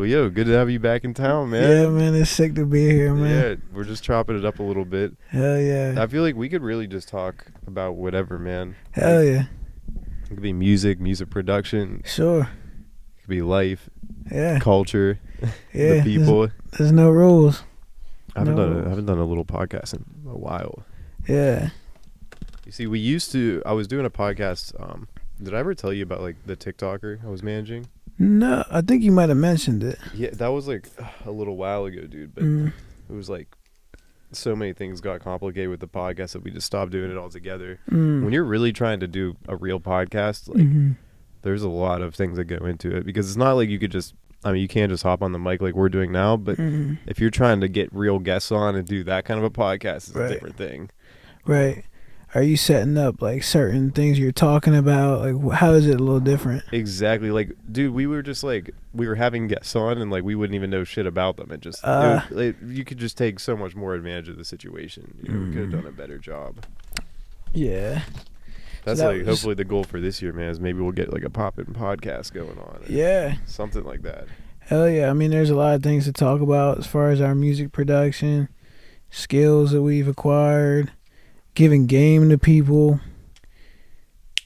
Well, yo, good to have you back in town, man. Yeah, man, it's sick to be here, man. Yeah, we're just chopping it up a little bit. Hell yeah. I feel like we could really just talk about whatever, man. Hell yeah. It could be music production. Sure. It could be life, Yeah. culture, Yeah. the people. There's no rules. I haven't done a little podcast in a while. Yeah. You see, I was doing a podcast. Did I ever tell you about like the TikToker I was managing? No, I think you might have mentioned it. Yeah, that was like a little while ago, dude. But it was like so many things got complicated with the podcast that we just stopped doing it altogether. When you're really trying to do a real podcast, like there's a lot of things that go into it, because it's not like you could just, I mean, you can't just hop on the mic like we're doing now, but if you're trying to get real guests on and do that kind of a podcast, it's a different thing. Right. Are you setting up like certain things you're talking about? Like, how is it a little different? Exactly. Like, dude, we were having guests on and like we wouldn't even know shit about them. You could just take so much more advantage of the situation. You know, we could have done a better job. Yeah. That's so hopefully the goal for this year, man, is maybe we'll get like a pop-in podcast going on. Yeah. Something like that. Hell yeah. I mean, there's a lot of things to talk about as far as our music production, skills that we've acquired, giving game to people,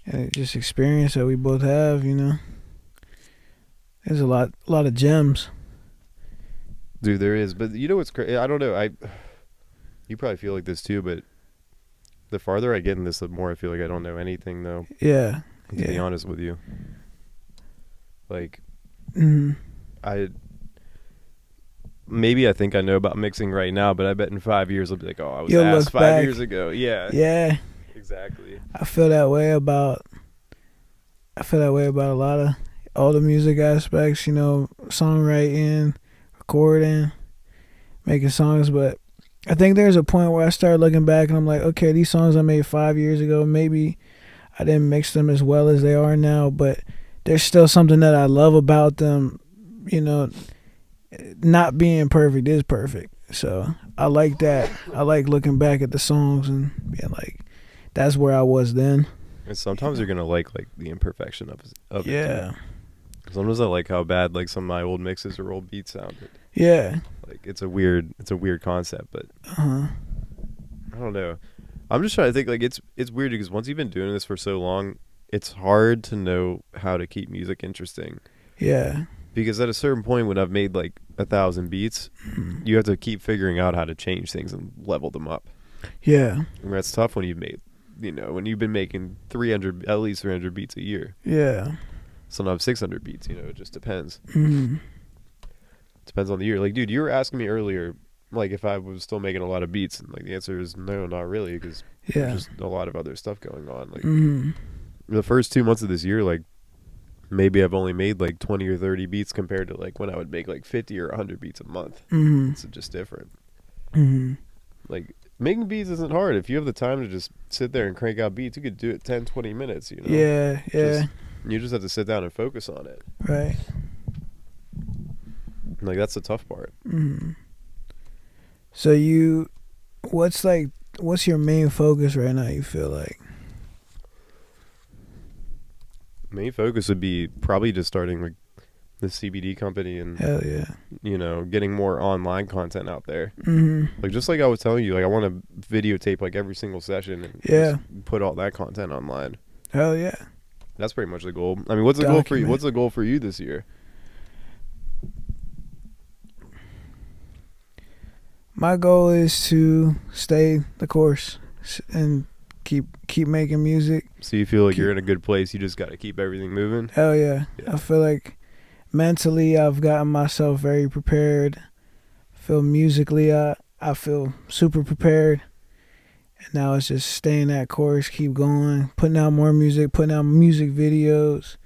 and just experience that we both have, you know. There's a lot of gems. Dude, there is. But you know what's crazy? I don't know. You probably feel like this too, but the farther I get in this, the more I feel like I don't know anything, though. Yeah. To be honest with you. Like, maybe I think I know about mixing right now, but I bet in 5 years I'll be like, oh, I was asked 5 years ago. Yeah. Yeah. Exactly. I feel that way about a lot of all the music aspects, you know, songwriting, recording, making songs. But I think there's a point where I started looking back and I'm like, okay, these songs I made 5 years ago, maybe I didn't mix them as well as they are now, but there's still something that I love about them, you know. Not being perfect is perfect. So I like that. I like looking back at the songs and being like, that's where I was then. And sometimes you're going to like the imperfection of it. Yeah. Sometimes I like how bad like some of my old mixes or old beats sounded. Yeah. Like it's a weird concept, but I don't know. I'm just trying to think, like it's weird because once you've been doing this for so long, it's hard to know how to keep music interesting. Yeah. Because at a certain point when I've made like 1,000 beats, you have to keep figuring out how to change things and level them up. Yeah. And that's tough when you've been making at least 300 beats a year. Yeah. Sometimes 600 beats, you know, it just depends. Depends on the year. Like, dude, you were asking me earlier, like, if I was still making a lot of beats, and like the answer is no, not really, because there's just a lot of other stuff going on. Like, the first 2 months of this year, like, maybe I've only made like 20 or 30 beats compared to like when I would make like 50 or 100 beats a month. It's just different. Like, making beats isn't hard. If you have the time to just sit there and crank out beats, you could do it 10, 20 minutes, you know? Yeah. You just have to sit down and focus on it. Right. Like, that's the tough part. So what's your main focus right now, you feel like? Main focus would be probably just starting like the CBD company and hell yeah, you know, getting more online content out there. Like, just like I was telling you, like I want to videotape like every single session and just put all that content online. Hell yeah. That's pretty much the goal. I mean, what's the goal for you? What's the goal for you this year? My goal is to stay the course and keep making music. So you feel like you're in a good place, you just got to keep everything moving? Hell yeah. I feel like mentally I've gotten myself very prepared. I feel musically I feel super prepared. And now it's just staying that course, keep going, putting out more music, putting out music videos,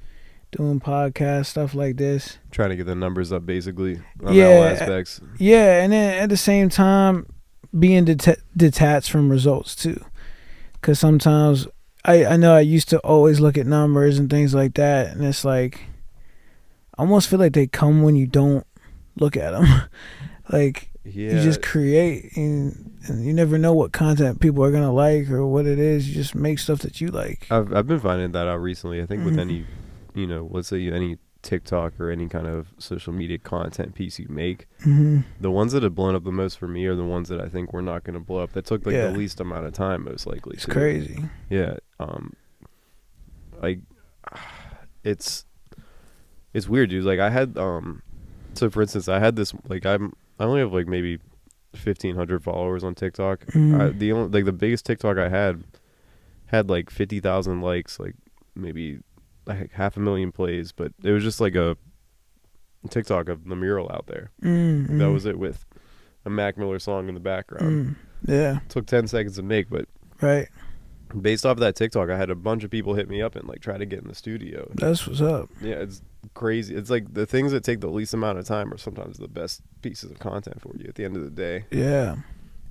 doing podcasts, stuff like this. Trying to get the numbers up basically on all aspects. Yeah, and then at the same time being detached from results too. Because sometimes I know I used to always look at numbers and things like that, and it's like I almost feel like they come when you don't look at them. Like, you just create, and you never know what content people are gonna like or what it is. You just make stuff that you like. I've been finding that out recently. I think with any, you know, let's say any TikTok or any kind of social media content piece you make, Mm-hmm. the ones that have blown up the most for me are the ones that I think we're not going to blow up. That took like Yeah. the least amount of time, most likely. It's crazy. Yeah. Like, it's weird, dude. Like I had so for instance, I had this like I only have like maybe 1,500 followers on TikTok. Mm. The biggest TikTok I had like 50,000 likes, like maybe like 500,000 plays, but it was just like a TikTok of the mural out there. That was it, with a Mac Miller song in the background. Yeah. It took 10 seconds to make, but Right. based off of that TikTok, I had a bunch of people hit me up and like try to get in the studio. That's what's up. Yeah, it's crazy. It's like the things that take the least amount of time are sometimes the best pieces of content for you at the end of the day. Yeah.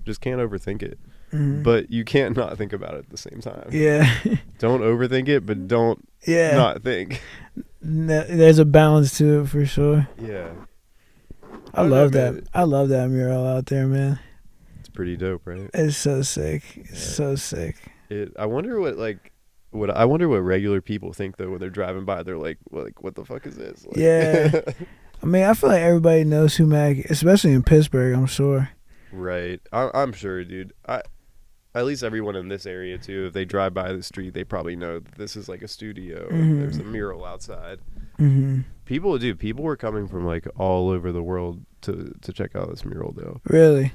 Just can't overthink it. Mm-hmm. But you can't not think about it at the same time. Yeah. Don't overthink it, but don't not think. There's a balance to it for sure. Yeah. I love that. I love that mural out there, man. It's pretty dope, right? It's so sick. It's so sick. I wonder what regular people think though when they're driving by. They're like, what the fuck is this? Like, yeah. I mean, I feel like everybody knows who Mac, especially in Pittsburgh, I'm sure. Right. I'm sure, dude. At least everyone in this area too, if they drive by the street, they probably know that this is like a studio and there's a mural outside. Mm-hmm. People were coming from like all over the world to check out this mural though. Really?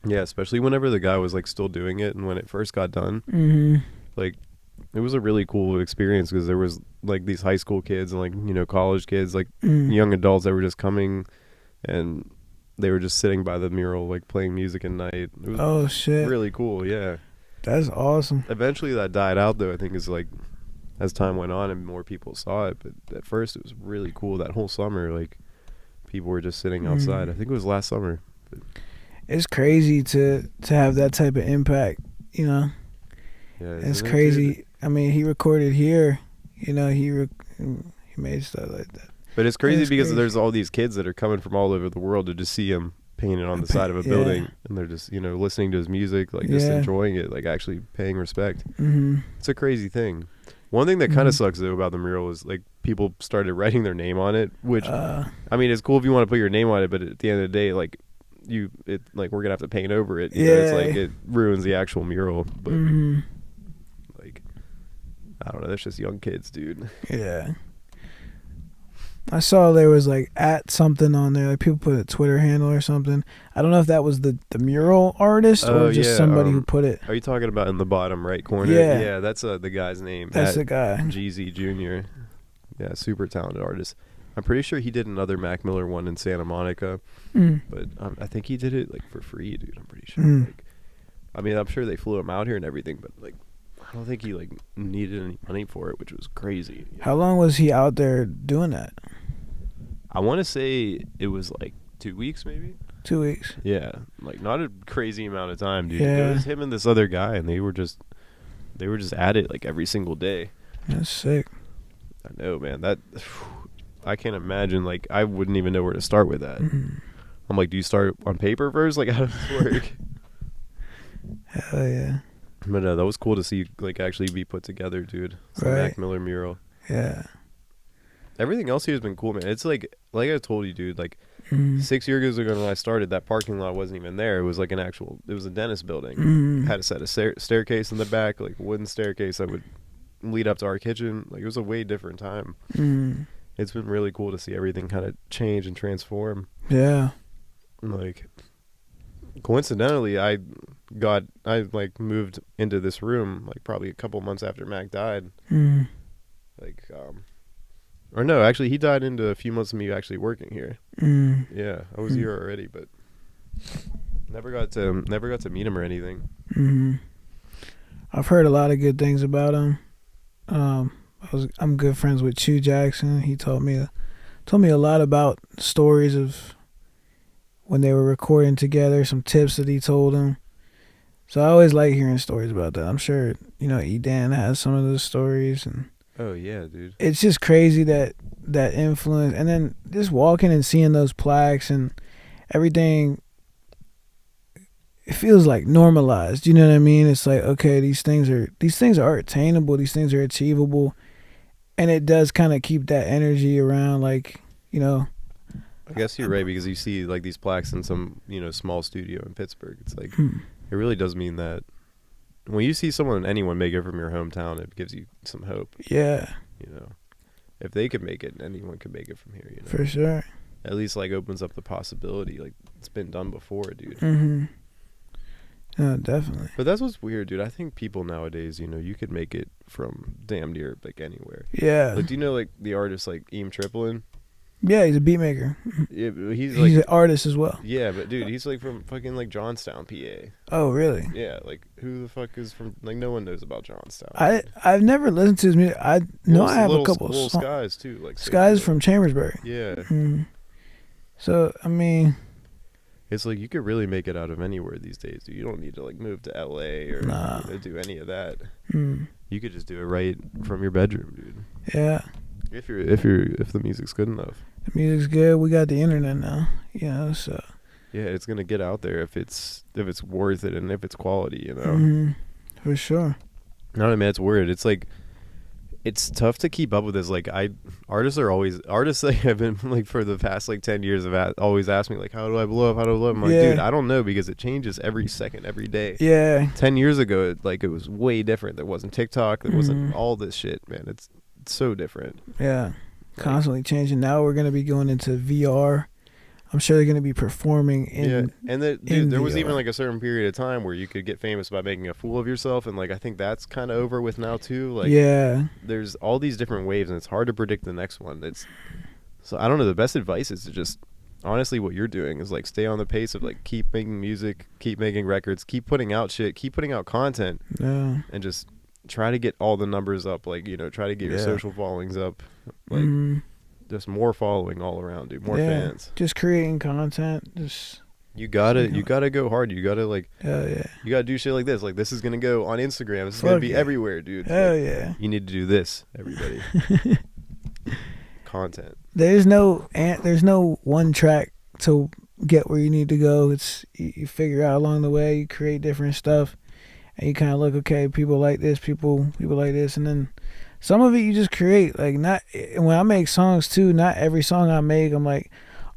Yeah, especially whenever the guy was like still doing it and when it first got done. Mm-hmm. Like, it was a really cool experience because there was like these high school kids and like, you know, college kids, like young adults that were just coming and they were just sitting by the mural, like playing music at night. It was shit. really cool, yeah. That's awesome. Eventually that died out though, I think, is like as time went on and more people saw it. But at first it was really cool. That whole summer, like people were just sitting outside. I think it was last summer. But it's crazy to have that type of impact, you know. Yeah, it's crazy. I mean, he recorded here, you know. He made stuff like that. But it's crazy because there's all these kids that are coming from all over the world to just see him painted on the side of a building, and they're just, you know, listening to his music, like just enjoying it, like actually paying respect. It's a crazy thing. One thing that kind of sucks though about the mural is like people started writing their name on it, which I mean, it's cool if you want to put your name on it, but at the end of the day, like we're gonna have to paint over it. You know, it's like it ruins the actual mural. But like, I don't know, that's just young kids, dude. Yeah. I saw there was like at something on there, like people put a Twitter handle or something. I don't know if that was the mural artist or just somebody who put it. Are you talking about in the bottom right corner? Yeah, that's the guy's name. That's the guy. GZ Jr. Yeah, super talented artist. I'm pretty sure he did another Mac Miller one in Santa Monica, but I think he did it like for free, dude. I'm pretty sure. Like, I mean, I'm sure they flew him out here and everything, but like, I don't think he like needed any money for it, which was crazy. How long was he out there doing that? I want to say it was like 2 weeks, maybe. 2 weeks. Yeah, like not a crazy amount of time, dude. Yeah. It was him and this other guy, and they were just at it like every single day. That's sick. I know, man. That I can't imagine. Like, I wouldn't even know where to start with that. I'm like, do you start on paper first? Like, how does this work? Hell yeah. But that was cool to see, like, actually be put together, dude. It's the Mac Miller mural. Yeah. Everything else here has been cool, man. It's like I told you, dude, like 6 years ago when I started, that parking lot wasn't even there. It was like it was a dentist building. Had a set of staircase in the back, like a wooden staircase that would lead up to our kitchen. Like, it was a way different time. It's been really cool to see everything kind of change and transform. Yeah. Like, coincidentally, I moved into this room like probably a couple months after Mac died. Like, or no, actually, he died into a few months of me actually working here. Yeah, I was here already, but never got to meet him or anything. I've heard a lot of good things about him. I'm good friends with Chew Jackson. He told me a lot about stories of when they were recording together, some tips that he told him. So I always like hearing stories about that. I'm sure, you know, E-Dan has some of those stories. And oh, yeah, dude. It's just crazy that influence. And then just walking and seeing those plaques and everything, it feels like normalized. You know what I mean? It's like, okay, these things are attainable. These things are achievable. and it does kind of keep that energy around, like, you know. I guess you're right, because you see like these plaques in some, you know, small studio in Pittsburgh. It's like it really does mean that when you see anyone make it from your hometown, it gives you some hope. Yeah. You know, if they could make it, anyone could make it from here. You know, for sure. At least like opens up the possibility. Like it's been done before, dude. No, definitely. But that's what's weird, dude. I think people nowadays, you know, you could make it from damn near like anywhere. Yeah. Like, do you know like the artist like Eam Triplin? Yeah, he's a beat maker. Yeah, he's an artist as well. Yeah, but dude, he's like from fucking like Johnstown, PA. Oh, really? Yeah, like who the fuck is from? Like no one knows about Johnstown. I've never listened to his music. I know I have a couple. Little Skies too, like Skies from Chambersburg. Yeah. So I mean, it's like you could really make it out of anywhere these days, dude. You don't need to like move to LA or you know, do any of that. You could just do it right from your bedroom, dude. Yeah. If the music's good enough. The music's good. We got the internet now, you know. So yeah, it's gonna get out there if it's worth it and if it's quality, you know. For sure. No, man, it's weird. It's like it's tough to keep up with this. Like artists like have been like for the past like 10 years have always asked me like, how do I blow up? I'm like, dude, I don't know, because it changes every second, every day. Yeah. 10 years ago, it was way different. There wasn't TikTok. There wasn't all this shit, man. It's so different. Yeah. Constantly changing. Now we're going to be going into VR. I'm sure they're going to be performing in and there was even like a certain period of time where you could get famous by making a fool of yourself, and like I think that's kind of over with now too. Like there's all these different waves, and it's hard to predict the next one. So I don't know, the best advice is to just honestly what you're doing is like stay on the pace of like keep making music, keep making records, keep putting out shit, keep putting out content, and just try to get all the numbers up, like, you know, try to get your social followings up, like just more following all around, dude, more fans, just creating content. Just you gotta go hard. You gotta like you gotta do shit like this is gonna go on Instagram, this is gonna be everywhere, dude. You need to do this, everybody. Content. There's no one track to get where you need to go. It's you figure out along the way, you create different stuff. And you kind of look, okay, people like this, people like this, and then some of it you just create. Like, not when I make songs too, not every song I make I'm like,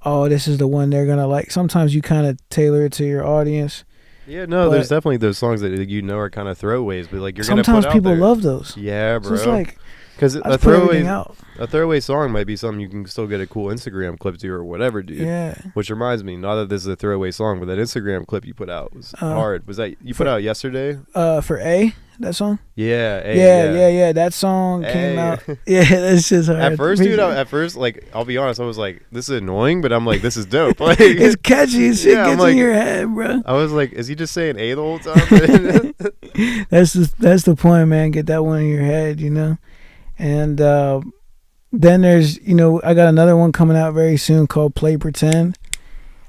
oh, this is the one they're gonna like. Sometimes you kind of tailor it to your audience. Yeah, no, there's definitely those songs that you know are kind of throwaways, but like you're gonna put sometimes out people there. Love those. Yeah, bro. So it's like, because a throwaway song might be something you can still get a cool Instagram clip to or whatever, dude. Yeah. Which reminds me, not that this is a throwaway song, but that Instagram clip you put out was hard. Was that you put out yesterday? For that song? Yeah. Yeah. That song came out. Yeah, that's just hard. At first, like, I'll be honest, I was like, this is annoying, but I'm like, this is dope. Like, it's catchy. Shit gets in your head, bro. I was like, is he just saying A the whole time? That's the point, man. Get that one in your head, you know. And then there's, you know, I got another one coming out very soon called Play Pretend,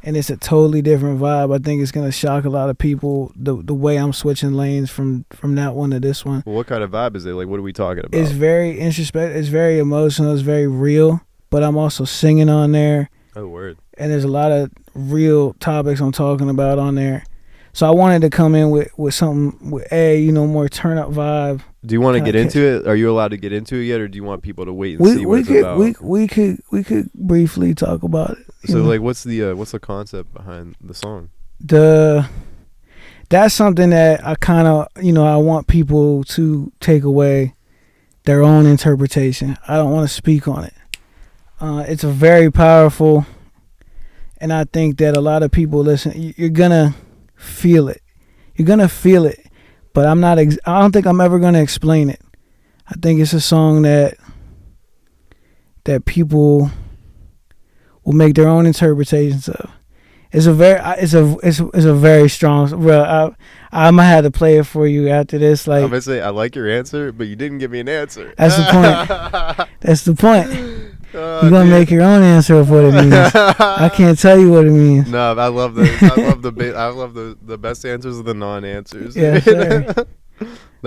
and it's a totally different vibe. I think it's gonna shock a lot of people the way I'm switching lanes from that one to this one. Well, what kind of vibe is it? Like, what are we talking about? It's very introspective. It's very emotional. It's very real. But I'm also singing on there. Oh, word. And there's a lot of real topics I'm talking about on there. So I wanted to come in with something with more turn up vibe. Do you want to get into it? Are you allowed to get into it yet, or do you want people to wait and see what it's about? We could briefly talk about it. So like, what's the concept behind the song? That's something that I kind of I want people to take away their own interpretation. I don't want to speak on it. It's a very powerful, and I think that a lot of people listen. You're gonna feel it. But I don't think I'm ever going to explain it. I think it's a song that people will make their own interpretations of. It's a very strong. Bro, I might have to play it for you after this. Like, I'm gonna say I like your answer, but you didn't give me an answer. That's the point. You're gonna make your own answer of what it means. I can't tell you what it means. No, I love the best answers are the non-answers. Yeah, that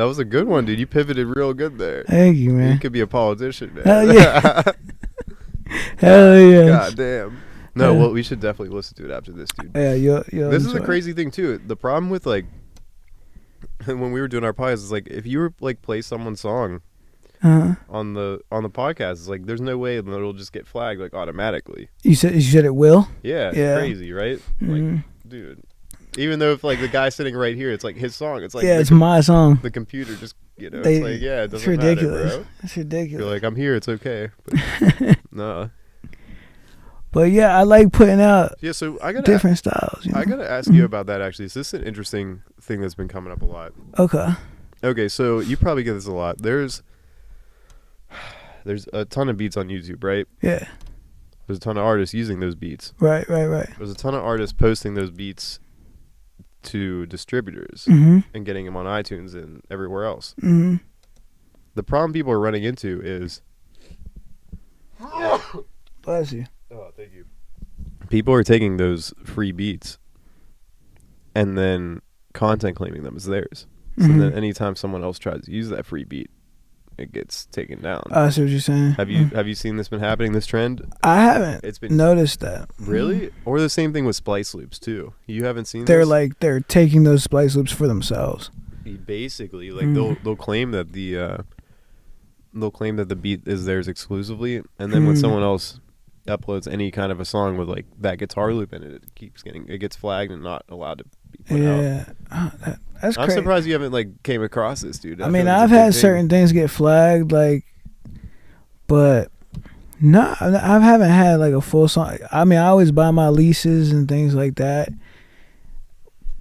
was a good one, dude. You pivoted real good there. Thank you, man. You could be a politician, man. Hell yeah. Hell yeah. God damn. No, well, we should definitely listen to it after this, dude. Yeah, this is a crazy thing too. The problem with like when we were doing our pies is like if you were like play someone's song on the podcast. It's like there's no way that it'll just get flagged like automatically. You said it will? Yeah, it's crazy, right? Like, dude, even though if like the guy sitting right here, it's like his song. It's like it's my song. The computer just it's like it doesn't ridiculous. matter, bro. It's ridiculous. You're like, I'm here, it's okay. But, no. But yeah, I like putting out so I gotta different styles. I gotta ask you about that actually. So this is an interesting thing that's been coming up a lot. Okay, so you probably get this a lot. There's a ton of beats on YouTube, right? Yeah. There's a ton of artists using those beats. Right. There's a ton of artists posting those beats to distributors and getting them on iTunes and everywhere else. The problem people are running into is... Bless you. Oh, thank you. People are taking those free beats and then content claiming them as theirs. So then anytime someone else tries to use that free beat, it gets taken down. I see what you're saying. Have you seen this been happening, this trend? I haven't. It's been noticed that. Really? Or the same thing with splice loops too. You haven't seen this? They're taking those splice loops for themselves. Basically, like they'll claim that the beat is theirs exclusively, and then when someone else uploads any kind of a song with like that guitar loop in it, it gets flagged and not allowed to be put out. That's I'm crazy. surprised you haven't like came across this, dude. I mean, I've had certain things get flagged, like, but no, I haven't had like a full song. I mean, I always buy my leases and things like that,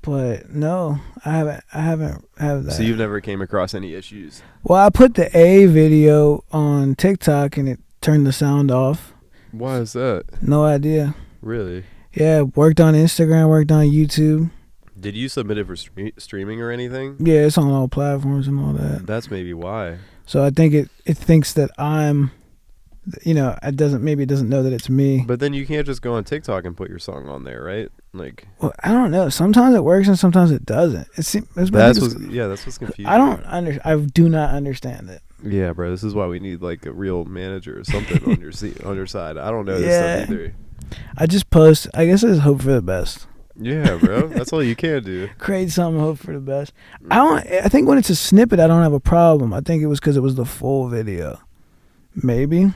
but no, I haven't had that. So you've never came across any issues? Well, I put the A video on TikTok and it turned the sound off. Why is that? No idea. Really? Yeah, worked on Instagram, worked on YouTube. Did you submit it for streaming or anything? Yeah, it's on all platforms and all that. That's maybe why. So I think it thinks that I'm, it doesn't know that it's me. But then you can't just go on TikTok and put your song on there, right? Like, well, I don't know. Sometimes it works and sometimes it doesn't. That's what's confusing. I do not understand it. Yeah, bro. This is why we need like a real manager or something on your side. I don't know this stuff either. I just post. I guess I just hope for the best. Yeah, bro. That's all you can do. Create something, hope for the best. I think when it's a snippet, I don't have a problem. I think it was because it was the full video. Maybe.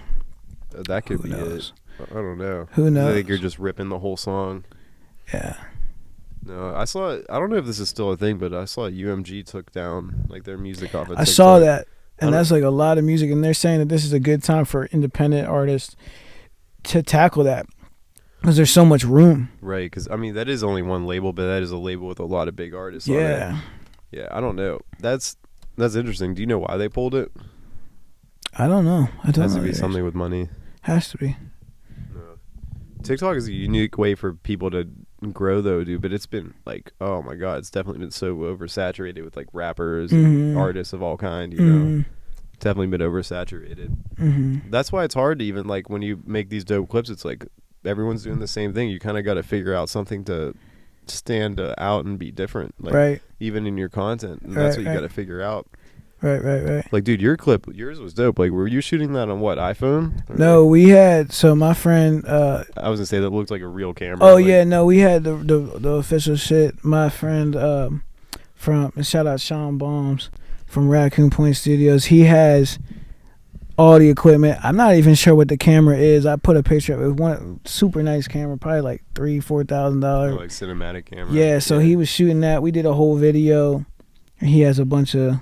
That could be it. I don't know. Who knows? I think you're just ripping the whole song. Yeah. No, I don't know if this is still a thing, but I saw UMG took down like their music off of TikTok. I saw that. And that's like a lot of music. And they're saying that this is a good time for independent artists to tackle that. Because there's so much room. Right, because, I mean, that is only one label, but that is a label with a lot of big artists on it. Yeah, I don't know. That's interesting. Do you know why they pulled it? I don't know. It has to be something with money. Has to be. TikTok is a unique way for people to grow, though, dude. But it's been, like, oh, my God. It's definitely been so oversaturated with, like, rappers and artists of all kind, you know. Definitely been oversaturated. That's why it's hard to even, like, when you make these dope clips, it's like everyone's doing the same thing. You kind of got to figure out something to stand out and be different, like even in your content. And that's what you got to figure out. Right. Like, dude, yours was dope. Like, were you shooting that on what, iPhone? No, we had. So my friend, I was gonna say that looked like a real camera. Oh yeah, no, we had the official shit. My friend, from shout out Sean Bombs from Raccoon Point Studios. He has all the equipment. I'm not even sure what the camera is. I put a picture of it. One super nice camera, probably like $3,000-$4,000. Like cinematic camera. Yeah, so he was shooting that. We did a whole video. And he has a bunch of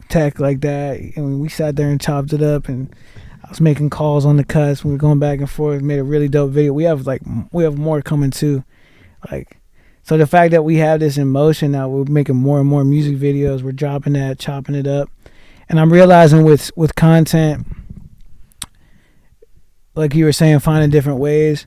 tech like that. And we sat there and chopped it up, and I was making calls on the cuts. We were going back and forth. Made a really dope video. We have more coming too. Like, so the fact that we have this in motion now, we're making more and more music videos. We're dropping that, chopping it up. And I'm realizing with content, like you were saying, finding different ways.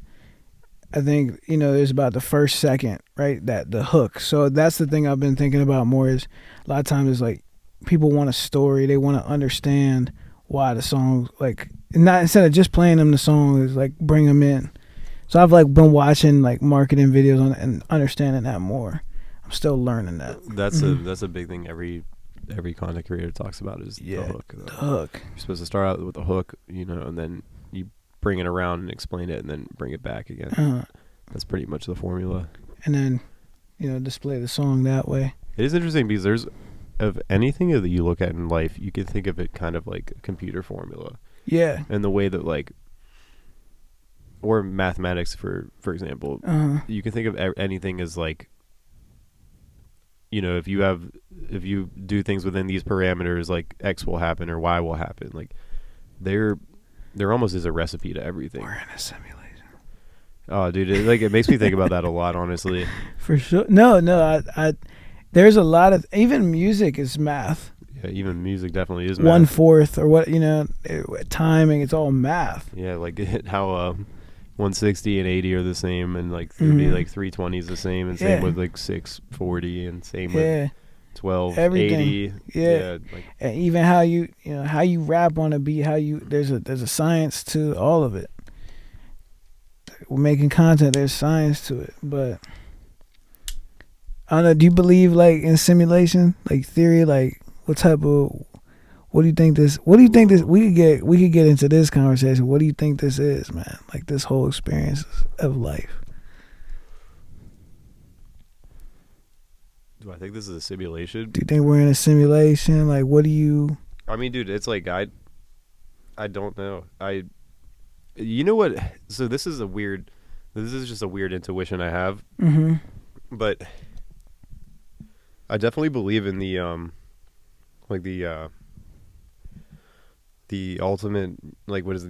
I think, there's about the first second, right? That the hook. So that's the thing I've been thinking about more is a lot of times it's like people want a story. They want to understand why the song, like, not instead of just playing them the song, is like bring them in. So I've like been watching like marketing videos on and understanding that more. I'm still learning that. That's a big thing every content creator talks about is the hook. The hook. You're supposed to start out with a hook, and then you bring it around and explain it and then bring it back again. That's pretty much the formula. And then, display the song that way. It is interesting because of anything that you look at in life, you can think of it kind of like a computer formula. Yeah. And the way that like, or mathematics for example, you can think of anything as like, you know, if you do things within these parameters, like X will happen or Y will happen. Like there almost is a recipe to everything. We're in a simulation. Oh, dude, it makes me think about that a lot, honestly. For sure. No, I there's a lot of, even music is math. Yeah, even music definitely is math. 1/4 or what, you know, timing, it's all math. Yeah, like how 160 and 80 are the same, and like it'd be like 320 is the same, and same with like 640, and same with 12, everything. 80. Yeah. Like, and even how you know how you rap on a beat, there's a science to all of it. We're making content, there's science to it. But I don't know, do you believe like in simulation, like theory, like what do you think this we could get into this conversation. What do you think this is, man? Like this whole experience of life. Do I think this is a simulation? Do you think we're in a simulation? Like what do you I mean, dude, it's like I don't know. You know what? So this is just a weird intuition I have. Mm-hmm. But I definitely believe in the ultimate, like, what is it,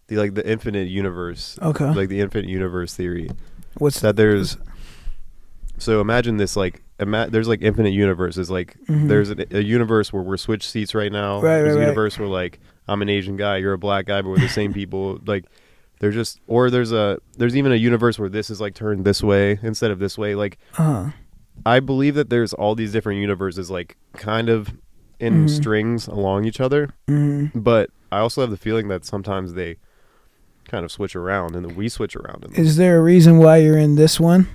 the infinite universe. Okay. Like the infinite universe theory. What's that? So imagine this, like, there's like infinite universes. Like there's a universe where we're switched seats right now. There's a universe where like I'm an Asian guy, you're a black guy, but we're the same people. Like they're just, or there's even a universe where this is like turned this way instead of this way. Like I believe that there's all these different universes, like kind of in strings along each other. But I also have the feeling that sometimes they kind of switch around, and then we switch around. Is there a reason why you're in this one?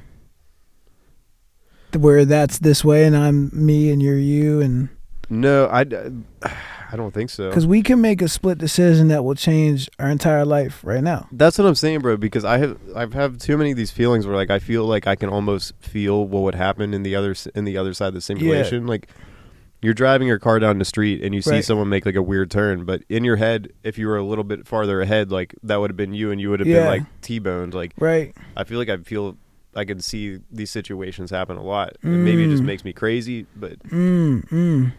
Where that's this way and I'm me and you're you? And no, I don't think so. Because we can make a split decision that will change our entire life right now. That's what I'm saying, bro. Because I've had too many of these feelings where like I feel like I can almost feel what would happen in the other side of the simulation. Yeah. Like you're driving your car down the street and you see someone make like a weird turn, but in your head, if you were a little bit farther ahead, like that would have been you, and you would have been like T-boned. Like I feel like I can see these situations happen a lot. And maybe it just makes me crazy, but I don't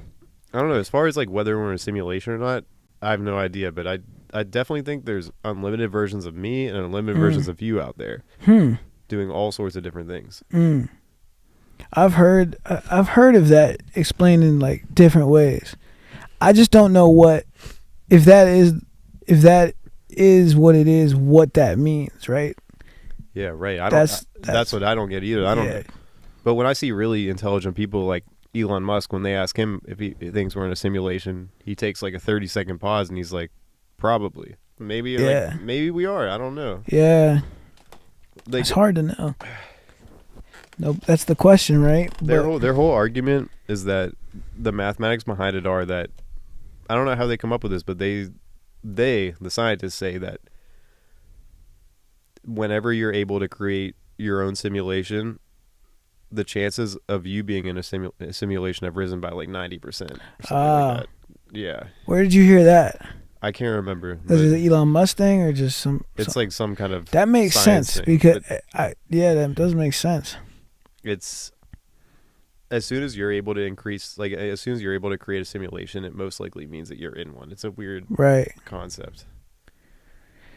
know. As far as like whether we're in a simulation or not, I have no idea. But I definitely think there's unlimited versions of me and unlimited versions of you out there doing all sorts of different things. I've heard of that explained in like different ways. I just don't know if that is what it is, what that means, right? Yeah, right. That's what I don't get either. I don't know. But when I see really intelligent people like Elon Musk, when they ask him if he thinks we're in a simulation, he takes like a 30-second pause and he's like, probably. Maybe like, maybe we are. I don't know. Yeah. Like, it's hard to know. No, that's the question, right? Their whole argument is that the mathematics behind it are that, I don't know how they come up with this, but the scientists say that whenever you're able to create your own simulation, the chances of you being in a simulation have risen by like 90%. Like that. Yeah. Where did you hear that? I can't remember. Is it Elon Musk thing or just some? It's like some kind of that makes sense thing, because that does make sense. It's as soon as you're able to create a simulation, it most likely means that you're in one. It's a weird concept.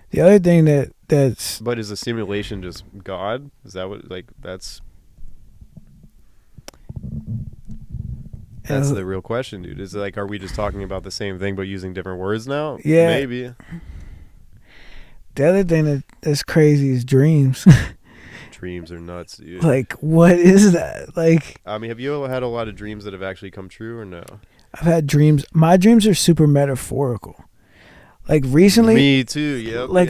The other thing that's but is a simulation just God? Is that what that's the real question, dude. Is it like, are we just talking about the same thing but using different words now? Yeah, maybe. The other thing that's crazy is dreams. Dreams are nuts, dude. Like, what is that? Like, I mean, have you ever had a lot of dreams that have actually come true or no? I've had dreams. My dreams are super metaphorical. Like recently, me too. Yep. Like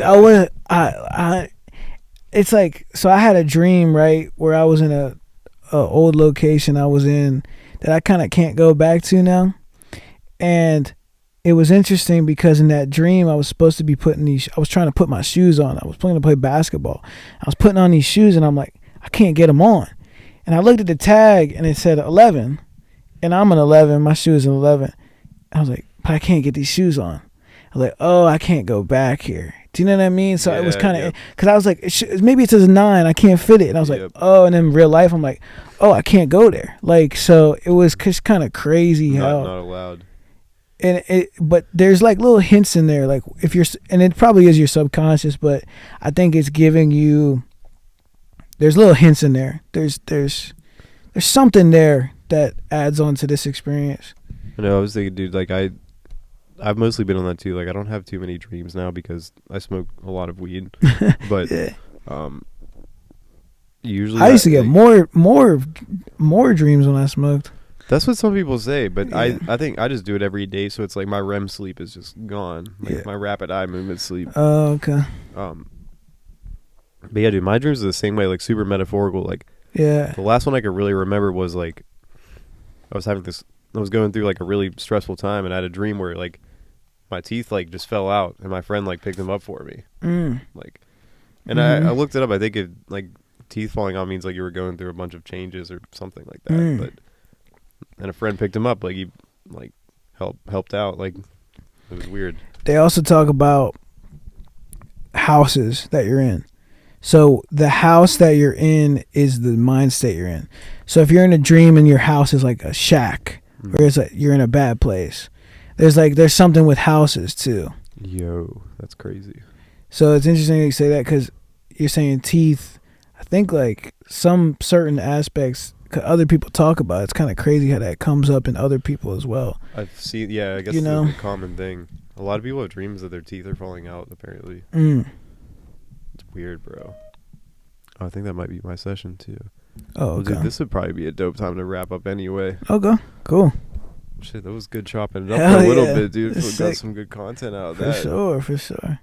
it's like, so I had a dream, right, where I was in a old location I was in that I kind of can't go back to now, and it was interesting because in that dream I was supposed to be I was trying to put my shoes on. I was planning to play basketball. I was putting on these shoes and I'm like, I can't get them on. And I looked at the tag and it said 11. And I'm an 11. My shoe is an 11. I was like, but I can't get these shoes on. I was like, oh, I can't go back here. Do you know what I mean? So it was kind of, because I was like, maybe it says 9. I can't fit it. And I was like, oh, and in real life, I'm like, oh, I can't go there. Like, so it was just kind of crazy how. Not allowed. But there's like little hints in there. Like if you're, and it probably is your subconscious, but I think it's giving you, there's little hints in there. There's something there that adds on to this experience. I know. I was thinking, dude, like I've mostly been on that too. Like I don't have too many dreams now because I smoke a lot of weed. But usually I used to get more dreams when I smoked. That's what some people say, but I think I just do it every day, so it's like my REM sleep is just gone. Like my rapid eye movement sleep. Oh, okay. But yeah, dude, my dreams are the same way, like super metaphorical. Like the last one I could really remember was like I was going through like a really stressful time, and I had a dream where like my teeth like just fell out, and my friend like picked them up for me. Like, and I looked it up. I think it like teeth falling out means like you were going through a bunch of changes or something like that. But and a friend picked him up, like he like helped out. Like it was weird. They also talk about houses that you're in. So the house that you're in is the mind state you're in. So if you're in a dream and your house is like a shack, or it's like you're in a bad place, there's something with houses too. Yo, that's crazy. So it's interesting that you say that because you're saying teeth. I think like some certain aspects other people talk about. It's kind of crazy how that comes up in other people as well. I've seen, I guess it's a common thing. A lot of people have dreams that their teeth are falling out, apparently. It's weird, bro. Oh, I think that might be my session, too. Oh, okay. Well, dude, this would probably be a dope time to wrap up anyway. Okay, cool. Shit, that was good chopping it up for a little bit, dude. We got some good content out of that. For sure.